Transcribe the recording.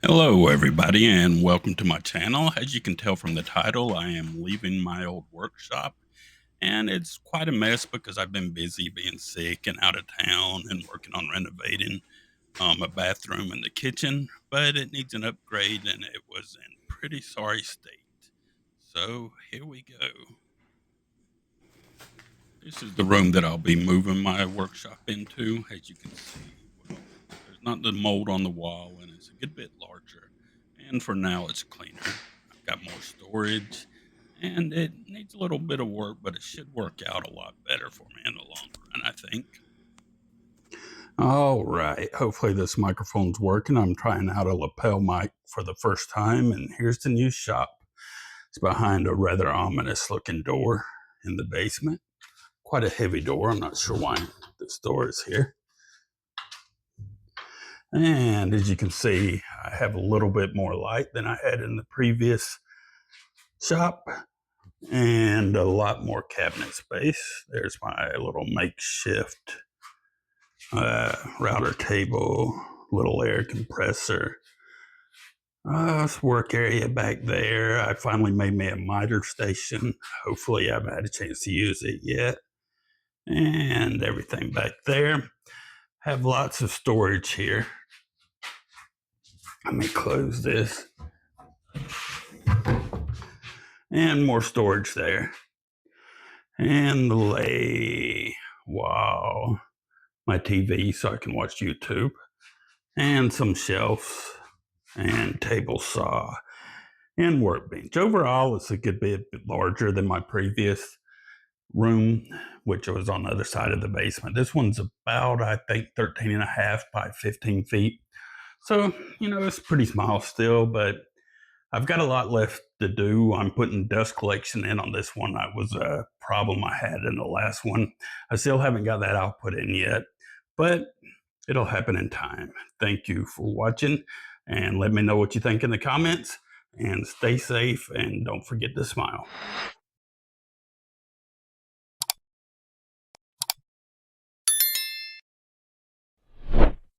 Hello, everybody, and welcome to my channel. As you can tell from the title, I am leaving my old workshop, and it's quite a mess because I've been busy being sick and out of town and working on renovating a bathroom and the kitchen, but it needs an upgrade and it was in pretty sorry state. So here we go. This is the room that I'll be moving my workshop into. As you can see, well, there's not the mold on the wall, and it's a good bit larger. And for now, it's cleaner. I've got more storage, and it needs a little bit of work, but it should work out a lot better for me in the long run, I think. All right. Hopefully, this microphone's working. I'm trying out a lapel mic for the first time, and here's the new shop. It's behind a rather ominous looking door in the basement. Quite a heavy door. I'm not sure why this door is here. And as you can see, I have a little bit more light than I had in the previous shop and a lot more cabinet space. There's my little makeshift router table, little air compressor. Work area back there. I finally made me a miter station. Hopefully, I haven't had a chance to use it yet. And everything back there. Have lots of storage here. Let me close this. And more storage there. And wow, my TV so I can watch YouTube. And some shelves and table saw and workbench. Overall, it's a good bit larger than my previous room, which was on the other side of the basement. This one's about, I think, 13 and a half by 15 feet. So, it's pretty small still, but I've got a lot left to do. I'm putting dust collection in on this one. That was a problem I had in the last one. I still haven't got that output in yet, but it'll happen in time. Thank you for watching, and let me know what you think in the comments, and stay safe, and don't forget to smile.